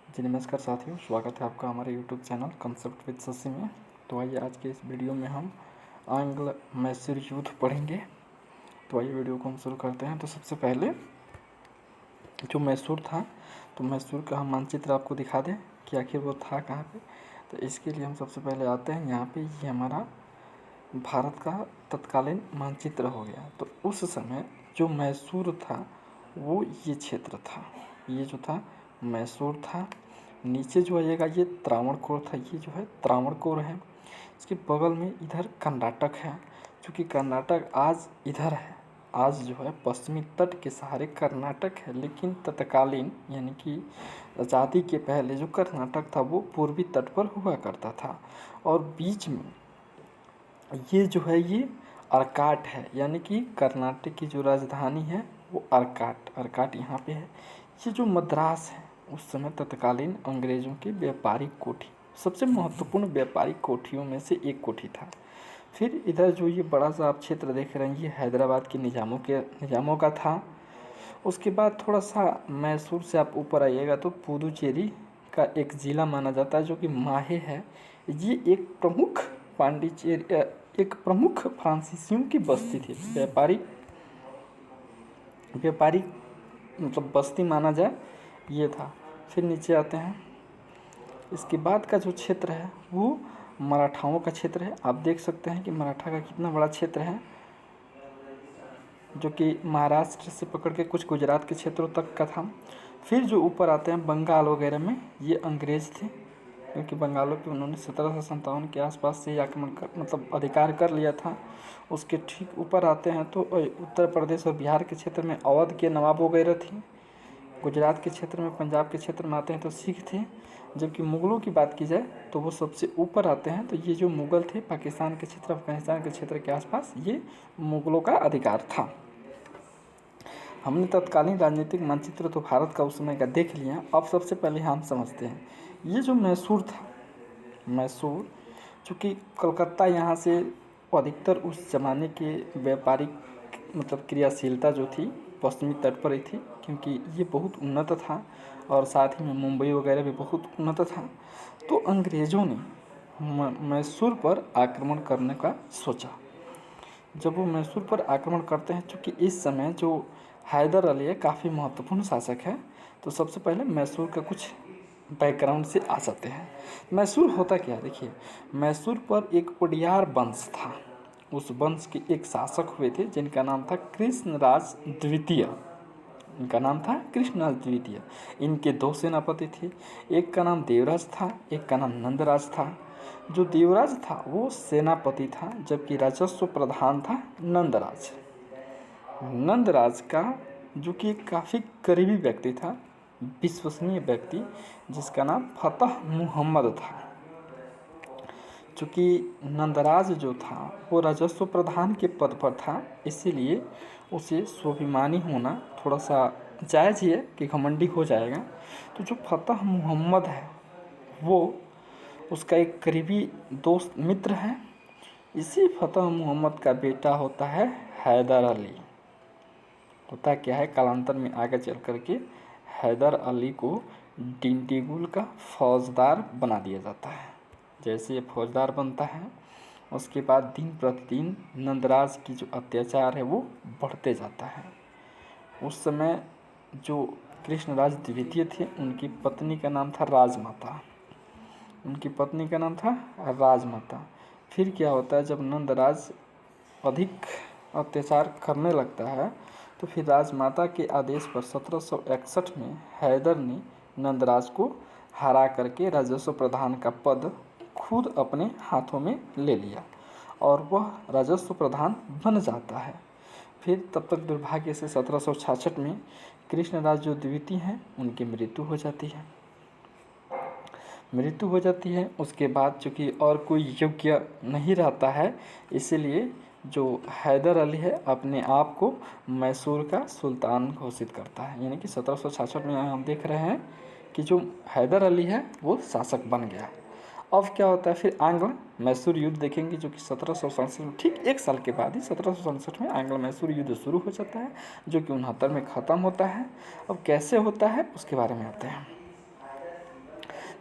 जी नमस्कार साथियों, स्वागत है आपका हमारे YouTube channel concept with Shashi में। तो आइए आज के इस वीडियो में हम आंग्ल मैसूर युद्ध पढ़ेंगे। तो आइए वीडियो को हम शुरू करते हैं। तो सबसे पहले जो मैसूर था, तो मैसूर का हम मानचित्र आपको दिखा दें कि आखिर वो था कहाँ पे। तो इसके लिए हम सबसे पहले आते हैं यहाँ पे। ये हमारा भारत का तत्कालीन मानचित्र हो गया। तो उस समय जो मैसूर था वो ये क्षेत्र था, ये जो था मैसूर था। नीचे जो आएगा ये त्रावणकोर था, ये जो है त्रावणकोर है। इसके बगल में इधर कर्नाटक है, क्योंकि कर्नाटक आज इधर है, आज जो है पश्चिमी तट के सहारे कर्नाटक है। लेकिन तत्कालीन यानी कि आज़ादी के पहले जो कर्नाटक था वो पूर्वी तट पर हुआ करता था। और बीच में ये जो है ये अर्काट है, यानी कि कर्नाटक की जो राजधानी है वो अर्काट यहाँ पे है। ये जो मद्रास है उस समय तत्कालीन अंग्रेज़ों की व्यापारिक कोठी, सबसे महत्वपूर्ण व्यापारिक कोठियों में से एक कोठी था। फिर इधर जो ये बड़ा सा आप क्षेत्र देख रहे हैं ये हैदराबाद के निज़ामों का था। उसके बाद थोड़ा सा मैसूर से आप ऊपर आइएगा तो पुदुचेरी का एक ज़िला माना जाता है जो कि माहे है। ये एक प्रमुख फ्रांसीसियों की बस्ती थी, व्यापारिक मतलब बस्ती माना जाए ये था। फिर नीचे आते हैं, इसके बाद का जो क्षेत्र है वो मराठाओं का क्षेत्र है। आप देख सकते हैं कि मराठा का कितना बड़ा क्षेत्र है, जो कि महाराष्ट्र से पकड़ के कुछ गुजरात के क्षेत्रों तक का था। फिर जो ऊपर आते हैं बंगाल वगैरह में, ये अंग्रेज़ थे, क्योंकि बंगालों पे उन्होंने 1757 के आसपास से ही आक्रमण कर मतलब अधिकार कर लिया था। उसके ठीक ऊपर आते हैं तो उत्तर प्रदेश और बिहार के क्षेत्र में अवध के नवाब वगैरह थी। गुजरात के क्षेत्र में, पंजाब के क्षेत्र में आते हैं तो सिख थे। जबकि मुग़लों की बात की जाए तो वो सबसे ऊपर आते हैं। तो ये जो मुग़ल थे पाकिस्तान के क्षेत्र, अफगानिस्तान के क्षेत्र के आसपास ये मुग़लों का अधिकार था। हमने तत्कालीन राजनीतिक मानचित्र तो भारत का उस समय का देख लिया। अब सबसे पहले हम समझते हैं ये जो मैसूर था, मैसूर चूँकि कलकत्ता यहाँ से अधिकतर उस ज़माने के व्यापारिक मतलब क्रियाशीलता जो थी पश्चिमी तट पर ही थी, क्योंकि ये बहुत उन्नत था और साथ ही में मुंबई वगैरह भी बहुत उन्नत था। तो अंग्रेज़ों ने मैसूर पर आक्रमण करने का सोचा। जब वो मैसूर पर आक्रमण करते हैं, चूँकि इस समय जो हैदर अली है काफ़ी महत्वपूर्ण शासक है, तो सबसे पहले मैसूर का कुछ बैकग्राउंड से आ जाते हैं। मैसूर होता क्या है, देखिए मैसूर पर एक उडियार वंश था। उस वंश के एक शासक हुए थे जिनका नाम था कृष्णराज द्वितीय। इनका नाम था कृष्णराज द्वितीय। इनके दो सेनापति थे, एक का नाम देवराज था, एक का नाम नंदराज था। जो देवराज था वो सेनापति था, जबकि राजस्व प्रधान था नंदराज। नंदराज का जो कि काफ़ी करीबी व्यक्ति था, विश्वसनीय व्यक्ति, जिसका नाम फतह मुहम्मद था। चूँकि नंदराज जो था वो राजस्व प्रधान के पद पर था, इसीलिए उसे स्वाभिमानी होना थोड़ा सा जायज़ ही है कि घमंडी हो जाएगा। तो जो फतह मुहम्मद है वो उसका एक करीबी दोस्त मित्र है। इसी फतह मुहम्मद का बेटा होता है हैदर अली। होता क्या है, कालांतर में आगे चल कर के हैदर अली को डिंडीगुल का फौजदार बना दिया जाता है। जैसे ये फौजदार बनता है उसके बाद दिन प्रतिदिन नंदराज की जो अत्याचार है वो बढ़ते जाता है। उस समय जो कृष्णराज द्वितीय थे उनकी पत्नी का नाम था राजमाता, उनकी पत्नी का नाम था राजमाता। फिर क्या होता है, जब नंदराज अधिक अत्याचार करने लगता है तो फिर राजमाता के आदेश पर 1761 में हैदर ने नंदराज को हरा करके राजस्व प्रधान का पद खुद अपने हाथों में ले लिया और वह राजस्व प्रधान बन जाता है। फिर तब तक दुर्भाग्य से 1766 में कृष्णराज जो द्वितीय हैं उनकी मृत्यु हो जाती है। उसके बाद चूँकि और कोई योग्य नहीं रहता है, इसीलिए जो हैदर अली है अपने आप को मैसूर का सुल्तान घोषित करता है। यानी कि 1766 में हम देख रहे हैं कि जो हैदर अली है वो शासक बन गया। अब क्या होता है, फिर आंग्ल मैसूर युद्ध देखेंगे, जो कि 1767 में ठीक एक साल के बाद ही 1767 में आंग्ल मैसूर युद्ध शुरू हो जाता है, जो कि 69 में ख़त्म होता है। अब कैसे होता है उसके बारे में आते हैं।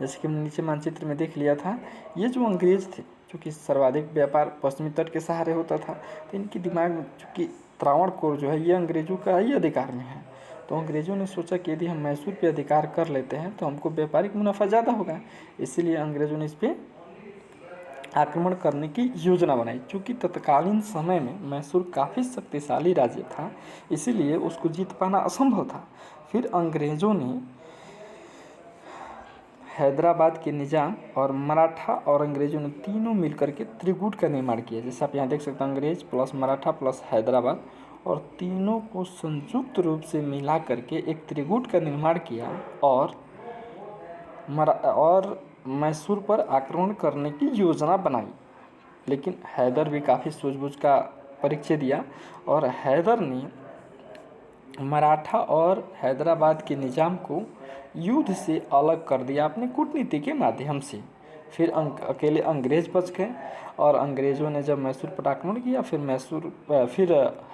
जैसे कि हमने नीचे मानचित्र में देख लिया था, ये जो अंग्रेज थे, चूँकि सर्वाधिक व्यापार पश्चिमी तट के सहारे होता था, तो इनके दिमाग में चूँकि त्रावणकोर जो है ये अंग्रेजों का ही अधिकार में है। तो अंग्रेज़ों ने सोचा कि यदि हम मैसूर पे अधिकार कर लेते हैं तो हमको व्यापारिक मुनाफा ज़्यादा होगा, इसीलिए अंग्रेज़ों ने इस पर आक्रमण करने की योजना बनाई। चूँकि तत्कालीन समय में मैसूर काफ़ी शक्तिशाली राज्य था, इसीलिए उसको जीत पाना असंभव था। फिर अंग्रेज़ों ने हैदराबाद के निज़ाम और मराठा और अंग्रेज़ों ने तीनों मिलकर के त्रिकूट का निर्माण किया। जैसे आप यहाँ देख सकते हैं, अंग्रेज़ प्लस मराठा प्लस हैदराबाद, और तीनों को संयुक्त रूप से मिला करके एक त्रिकूट का निर्माण किया और मैसूर पर आक्रमण करने की योजना बनाई। लेकिन हैदर भी काफ़ी सूझबूझ का परिचय दिया और हैदर ने मराठा और हैदराबाद के निज़ाम को युद्ध से अलग कर दिया अपनी कूटनीति के माध्यम से। फिर अकेले अंग्रेज बच गए और अंग्रेज़ों ने जब मैसूर पर आक्रमण किया, फिर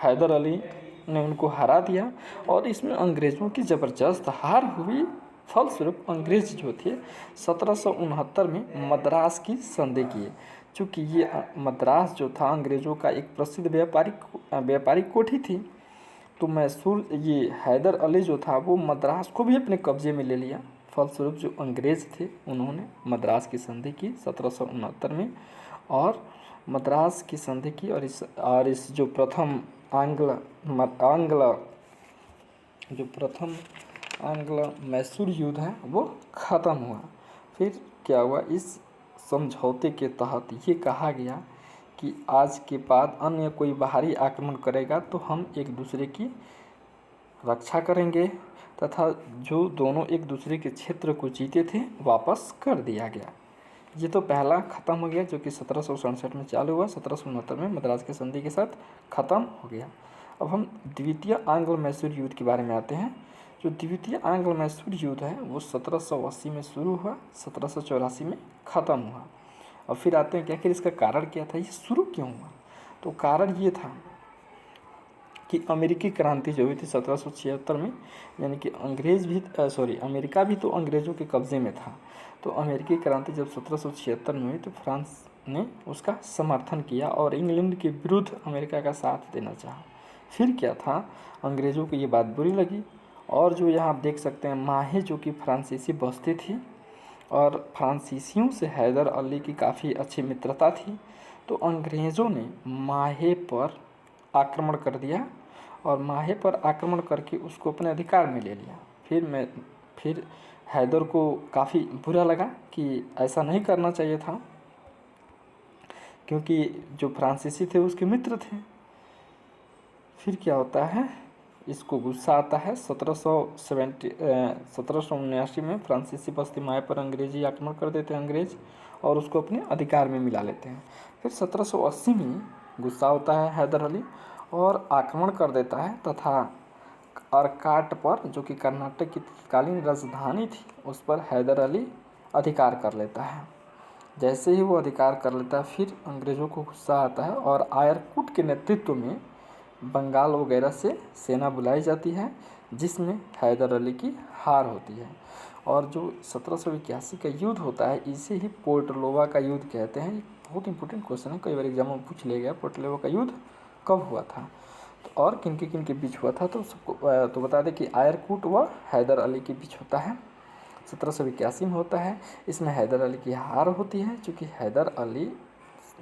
हैदर अली ने उनको हरा दिया और इसमें अंग्रेज़ों की ज़बरदस्त हार हुई। फलस्वरूप अंग्रेज जो थे 1769 में मद्रास की संधि किए। चूँकि ये मद्रास जो था अंग्रेज़ों का एक प्रसिद्ध व्यापारिक कोठी थी, तो मैसूर ये हैदर अली जो था वो मद्रास को भी अपने कब्जे में ले लिया। फलस्वरूप जो अंग्रेज़ थे उन्होंने मद्रास की संधि की 1769 में, और मद्रास की संधि की और इस जो प्रथम आंग्ल मैसूर युद्ध है वो ख़त्म हुआ। फिर क्या हुआ, इस समझौते के तहत ये कहा गया कि आज के बाद अन्य कोई बाहरी आक्रमण करेगा तो हम एक दूसरे की रक्षा करेंगे, तथा जो दोनों एक दूसरे के क्षेत्र को जीते थे वापस कर दिया गया। ये तो पहला ख़त्म हो गया जो कि 1767 में चालू हुआ, 1769 में मद्रास की संधि के साथ ख़त्म हो गया। अब हम द्वितीय आंग्ल मैसूर युद्ध के बारे में आते हैं। जो द्वितीय आंग्ल मैसूर युद्ध है वो 1780 में शुरू हुआ, 1784 में ख़त्म हुआ। अब फिर आते हैं कि आखिर इसका कारण क्या था, ये शुरू क्यों हुआ। तो कारण ये था कि अमेरिकी क्रांति जो हुई थी 1776 में, यानी कि अमेरिका भी तो अंग्रेज़ों के कब्ज़े में था। तो अमेरिकी क्रांति जब 1776 में हुई तो फ्रांस ने उसका समर्थन किया और इंग्लैंड के विरुद्ध अमेरिका का साथ देना चाहा। फिर क्या था, अंग्रेज़ों को ये बात बुरी लगी, और जो यहाँ आप देख सकते हैं माहे जो कि फ्रांसीसी बस्ती थी और फ्रांसीसियों से हैदर अली की काफ़ी अच्छी मित्रता थी, तो अंग्रेज़ों ने माहे पर आक्रमण कर दिया और माहे पर आक्रमण करके उसको अपने अधिकार में ले लिया। फिर हैदर को काफ़ी बुरा लगा कि ऐसा नहीं करना चाहिए था, क्योंकि जो फ्रांसीसी थे उसके मित्र थे। फिर क्या होता है, इसको गुस्सा आता है। 1779 में फ्रांसीसी बस्ती माहे पर अंग्रेजी आक्रमण कर देते हैं अंग्रेज और उसको अपने अधिकार में मिला लेते हैं। फिर 1780 में गुस्सा होता है हैदर अली और आक्रमण कर देता है, तथा अरकाट पर, जो कि कर्नाटक की तत्कालीन राजधानी थी, उस पर हैदर अली अधिकार कर लेता है। जैसे ही वो अधिकार कर लेता है फिर अंग्रेज़ों को गुस्सा आता है और आयरकुट के नेतृत्व में बंगाल वगैरह से सेना बुलाई जाती है, जिसमें हैदर अली की हार होती है। और जो 1781 का युद्ध होता है इसे ही पोर्टलोवा का युद्ध कहते हैं। बहुत इंपॉर्टेंट क्वेश्चन है, कई बार एग्जाम में पूछ लिया गया पोर्टलोवा का युद्ध कब हुआ था तो और किन के बीच हुआ था। तो सबको तो बता दें कि आयरकुट व हैदर अली के बीच होता है, 1781 में होता है। इसमें हैदर अली की हार होती है, क्योंकि हैदर अली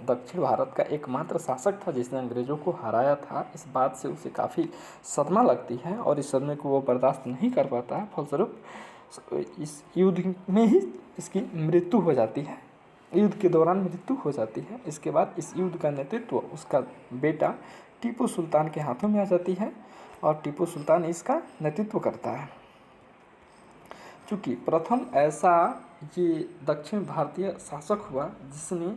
दक्षिण भारत का एकमात्र शासक था जिसने अंग्रेज़ों को हराया था। इस बात से उसे काफ़ी सदमा लगती है और इस सदमे को वो बर्दाश्त नहीं कर पाता है। फलस्वरूप इस युद्ध में ही इसकी मृत्यु हो जाती है, युद्ध के दौरान मृत्यु हो जाती है। इसके बाद इस युद्ध का नेतृत्व उसका बेटा टीपू सुल्तान के हाथों में आ जाती है और टीपू सुल्तान इसका नेतृत्व करता है। चूँकि प्रथम ऐसा ये दक्षिण भारतीय शासक हुआ जिसने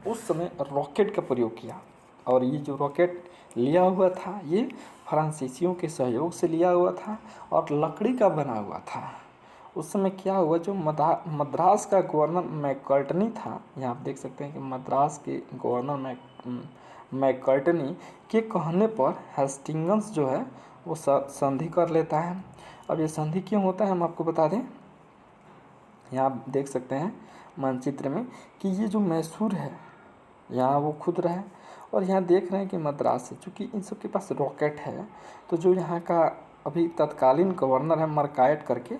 उस समय रॉकेट का प्रयोग किया, और ये जो रॉकेट लिया हुआ था ये फ्रांसीसियों के सहयोग से लिया हुआ था और लकड़ी का बना हुआ था। उस समय क्या हुआ, जो मद्रास का गवर्नर मैककर्टनी था, यहाँ आप देख सकते हैं कि मद्रास के गवर्नर मैककर्टनी के कहने पर हेस्टिंग्स जो है वो संधि कर लेता है। अब ये संधि क्यों होता है हम आपको बता दें। यहाँ आप देख सकते हैं मानचित्र में कि ये जो मैसूर है यहाँ वो खुद रहा है, और यहाँ देख रहे हैं कि मद्रास है। चूँकि इन सब के पास रॉकेट है, तो जो यहाँ का अभी तत्कालीन गवर्नर है मर्कायट करके,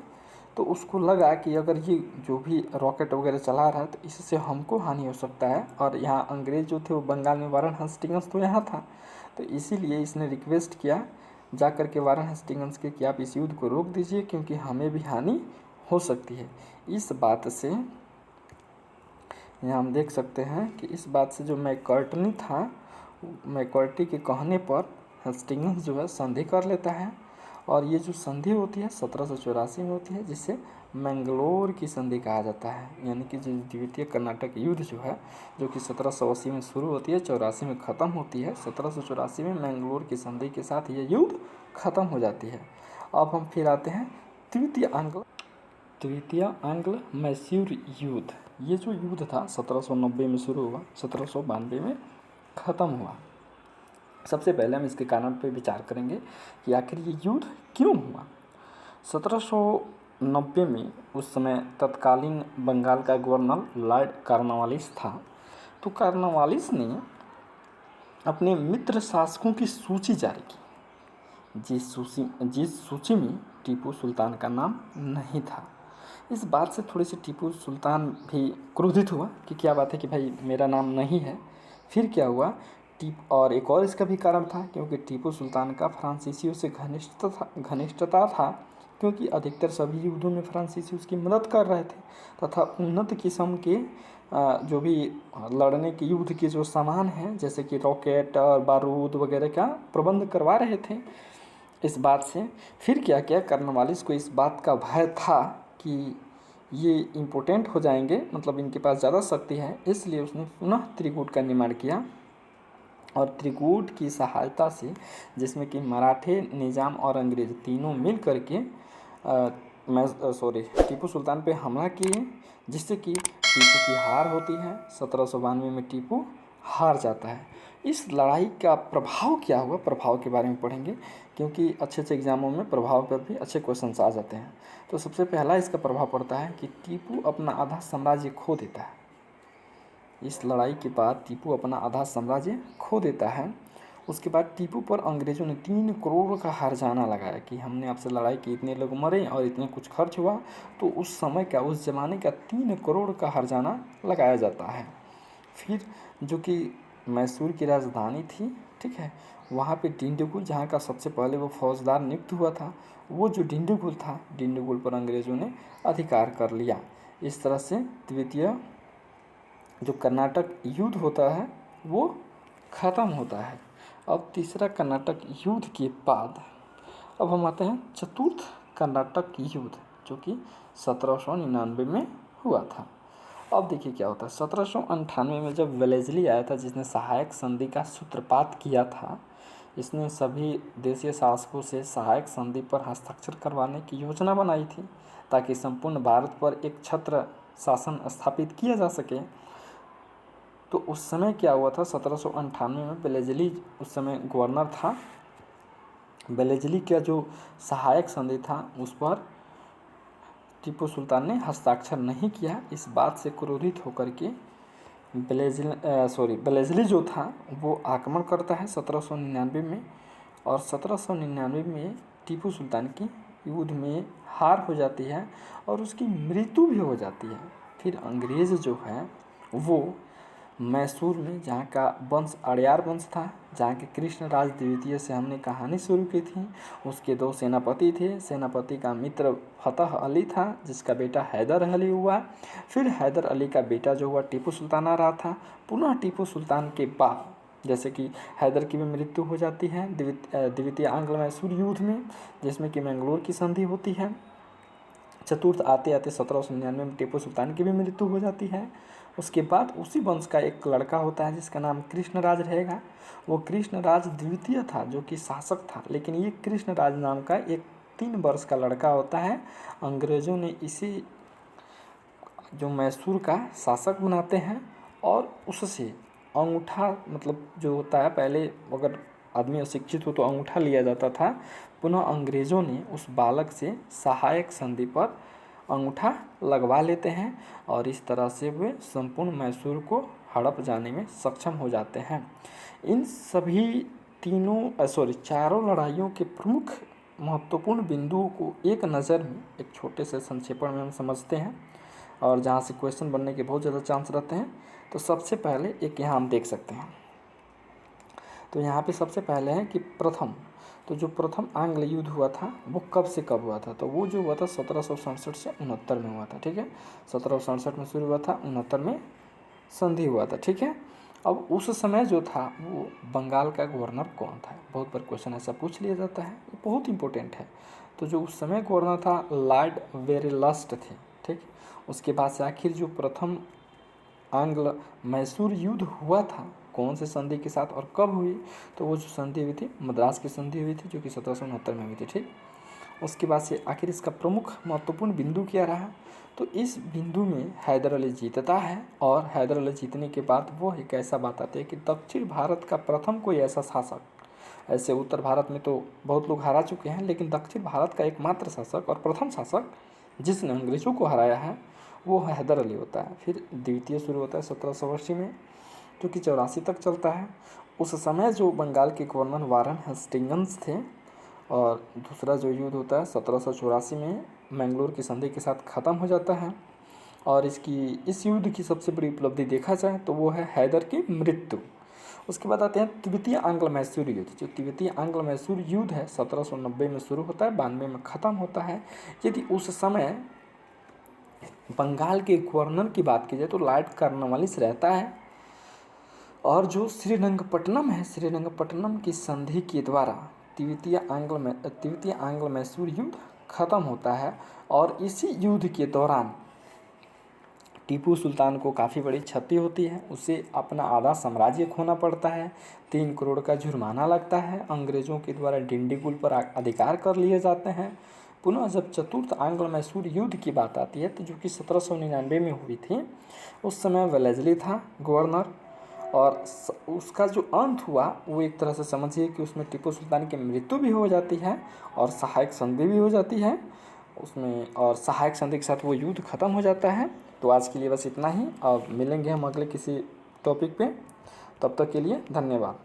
तो उसको लगा कि अगर ये जो भी रॉकेट वगैरह चला रहा है तो इससे हमको हानि हो सकता है। और यहाँ अंग्रेज़ जो थे वो बंगाल में, वारन हेस्टिंग्स तो यहाँ था, तो इसीलिए इसने रिक्वेस्ट किया जा कर के वारन हेस्टिंग्स के कि आप इस युद्ध को रोक दीजिए क्योंकि हमें भी हानि हो सकती है। इस बात से यहाँ हम देख सकते हैं कि इस बात से जो मैकर्टनी था, मैकर्टी के कहने पर हेस्टिंग्स जो है संधि कर लेता है, और ये जो संधि होती है 1784 में होती है, जिसे मैंगलोर की संधि कहा जाता है। यानी कि जो द्वितीय कर्नाटक युद्ध जो है, जो कि 1780 में शुरू होती है, 84 में ख़त्म होती है, 1784 में मैंगलोर की संधि के साथ ये युद्ध ख़त्म हो जाती है। अब हम फिर आते हैं द्वितीय आंग्ल मैसूर युद्ध। ये जो युद्ध था 1790 में शुरू हुआ, 1792 में ख़त्म हुआ। सबसे पहले हम इसके कारण पर विचार करेंगे कि आखिर ये युद्ध क्यों हुआ। 1790 में उस समय तत्कालीन बंगाल का गवर्नर लॉर्ड कॉर्नवालिस था। तो कॉर्नवालिस ने अपने मित्र शासकों की सूची जारी की, जिस सूची में टीपू सुल्तान का नाम नहीं था। इस बात से थोड़ी सी टीपू सुल्तान भी क्रोधित हुआ कि क्या बात है कि भाई मेरा नाम नहीं है। फिर क्या हुआ, और एक और इसका भी कारण था, क्योंकि टीपू सुल्तान का फ्रांसीसियों से घनिष्ठता था, क्योंकि अधिकतर सभी युद्धों में फ्रांसीसी उसकी मदद कर रहे थे तथा उन्नत किस्म के जो भी लड़ने के युद्ध के जो सामान हैं, जैसे कि रॉकेट और बारूद वगैरह का प्रबंध करवा रहे थे। इस बात से फिर क्या किया, कॉर्नवालिस को इस बात का भय था कि ये इम्पोर्टेंट हो जाएंगे, मतलब इनके पास ज़्यादा शक्ति है, इसलिए उसने पुनः त्रिकूट का निर्माण किया। और त्रिकूट की सहायता से, जिसमें कि मराठे, निज़ाम और अंग्रेज़ तीनों मिल करके टीपू सुल्तान पे हमला किए, जिससे कि टीपू की हार होती है। 1792 में टीपू हार जाता है। इस लड़ाई का प्रभाव क्या हुआ, प्रभाव के बारे में पढ़ेंगे, क्योंकि अच्छे अच्छे एग्जामों में प्रभाव पर भी अच्छे क्वेश्चंस आ जाते हैं। तो सबसे पहला इसका प्रभाव पड़ता है कि टीपू अपना आधा साम्राज्य खो देता है। इस लड़ाई के बाद टीपू अपना आधा साम्राज्य खो देता है। उसके बाद टीपू पर अंग्रेज़ों ने 3 करोड़ का हर्जाना लगाया कि हमने आपसे लड़ाई की, इतने लोग मरे और इतने कुछ खर्च हुआ, तो उस समय का, उस ज़माने का 3 करोड़ का हर्जाना लगाया जाता है। फिर जो कि मैसूर की राजधानी थी, ठीक है, वहाँ पे डिंडीगुल, जहाँ का सबसे पहले वो फौजदार नियुक्त हुआ था, वो जो डिंडीगुल था, डिंडीगुल पर अंग्रेज़ों ने अधिकार कर लिया। इस तरह से द्वितीय जो कर्नाटक युद्ध होता है वो ख़त्म होता है। अब तीसरा कर्नाटक युद्ध के बाद अब हम आते हैं चतुर्थ कर्नाटक युद्ध, जो कि 1799 में हुआ था। अब देखिए क्या होता है, 1798 में जब वेलेस्ली आया था, जिसने सहायक संधि का सूत्रपात किया था, इसने सभी देशीय शासकों से सहायक संधि पर हस्ताक्षर करवाने की योजना बनाई थी, ताकि संपूर्ण भारत पर एक छत्र शासन स्थापित किया जा सके। तो उस समय क्या हुआ था, 1798 में वेलेस्ली उस समय गवर्नर था। वेलेस्ली का जो सहायक संधि था उस पर टीपू सुल्तान ने हस्ताक्षर नहीं किया। इस बात से क्रोधित होकर के वेलेस्ली जो था वो आक्रमण करता है 1799 में, और 1799 में टीपू सुल्तान की युद्ध में हार हो जाती है और उसकी मृत्यु भी हो जाती है। फिर अंग्रेज़ जो है वो मैसूर में, जहाँ का वंश अड़यार वंश था, जहाँ के कृष्णराज द्वितीय से हमने कहानी शुरू की थी, उसके 2 सेनापति थे। सेनापति का मित्र फतह अली था, जिसका बेटा हैदर अली हुआ। फिर हैदर अली का बेटा जो हुआ टीपू सुल्तान आ रहा था। पुनः टीपू सुल्तान के बाद जैसे कि हैदर की भी मृत्यु हो जाती है द्वितीय आंग्ल मैसूर युद्ध में, जिसमें कि मैंगलोर की संधि होती है। चतुर्थ आते आते 1799 में टीपू सुल्तान की भी मृत्यु हो जाती है। उसके बाद उसी वंश का एक लड़का होता है जिसका नाम कृष्णराज रहेगा। वो कृष्णराज द्वितीय था जो कि शासक था, लेकिन ये कृष्णराज नाम का एक 3 वर्ष का लड़का होता है। अंग्रेज़ों ने इसी जो मैसूर का शासक बनाते हैं और उससे अंगूठा, मतलब जो होता है, पहले अगर आदमी अशिक्षित हो तो अंगूठा लिया जाता था। पुनः अंग्रेज़ों ने उस बालक से सहायक संधि पर अंगूठा लगवा लेते हैं और इस तरह से वे संपूर्ण मैसूर को हड़प जाने में सक्षम हो जाते हैं। इन सभी चारों लड़ाइयों के प्रमुख महत्वपूर्ण बिंदुओं को एक नज़र में एक छोटे से संक्षेपण में हम समझते हैं और जहाँ से क्वेश्चन बनने के बहुत ज़्यादा चांस रहते हैं। तो सबसे पहले एक यहाँ हम देख सकते हैं, तो यहाँ पे सबसे पहले है कि जो प्रथम आंग्ल युद्ध हुआ था वो कब से कब हुआ था, तो वो जो हुआ था 1767 से 69 में हुआ था। ठीक है, 1767 में शुरू हुआ था, 69 में संधि हुआ था। ठीक है, अब उस समय जो था वो बंगाल का गवर्नर कौन था, बहुत बार क्वेश्चन ऐसा पूछ लिया जाता है, ये बहुत इंपॉर्टेंट है। तो जो उस समय गवर्नर था लॉर्ड वेरेलस्ट थे। ठीक, उसके बाद से आखिर जो प्रथम आंग्ल मैसूर युद्ध हुआ था कौन से संधि के साथ और कब हुई, तो वो जो संधि हुई थी मद्रास की संधि हुई थी जो कि 1769 में हुई थी। ठीक, उसके बाद से आखिर इसका प्रमुख महत्वपूर्ण बिंदु क्या रहा, तो इस बिंदु में हैदर अली जीतता है और हैदर अली जीतने के बाद वो एक ऐसा बात आती है कि दक्षिण भारत का प्रथम कोई ऐसा शासक, ऐसे उत्तर भारत में तो बहुत लोग हरा चुके हैं, लेकिन दक्षिण भारत का एकमात्र शासक और प्रथम शासक जिसने अंग्रेज़ों को हराया है वो हैदर अली होता है। फिर द्वितीय शुरू होता है 1780 में जो कि 84 तक चलता है। उस समय जो बंगाल के गवर्नर वारन हेस्टिंग्स थे और दूसरा जो युद्ध होता है 1784 में मैंगलोर की संधि के साथ ख़त्म हो जाता है। और इस युद्ध की सबसे बड़ी उपलब्धि देखा जाए तो वो है हैदर की मृत्यु। उसके बाद आते हैं तृतीय आंग्ल मैसूर युद्ध। जो तृतीय आंग्ल मैसूर युद्ध है 1790 में शुरू होता है, 92 में ख़त्म होता है। यदि उस समय बंगाल के गवर्नर की बात की जाए तो लॉर्ड कॉर्नवालिस रहता है और जो श्रीरंगपट्टनम है, श्रीरंगपट्टनम की संधि के द्वारा तृतीय आंग्ल मैसूर युद्ध खत्म होता है। और इसी युद्ध के दौरान टीपू सुल्तान को काफ़ी बड़ी क्षति होती है, उसे अपना आधा साम्राज्य खोना पड़ता है, 3 करोड़ का जुर्माना लगता है, अंग्रेज़ों के द्वारा डिंडीगुल पर अधिकार कर लिए जाते हैं। पुनः जब चतुर्थ आंग्ल मैसूर युद्ध की बात आती है तो जो कि 1799 में हुई थी, उस समय वेलेस्ली था गवर्नर और उसका जो अंत हुआ वो एक तरह से समझिए कि उसमें टीपू सुल्तान की मृत्यु भी हो जाती है और सहायक संधि भी हो जाती है उसमें, और सहायक संधि के साथ वो युद्ध खत्म हो जाता है। तो आज के लिए बस इतना ही, अब मिलेंगे हम अगले किसी टॉपिक पे, तब तक के लिए धन्यवाद।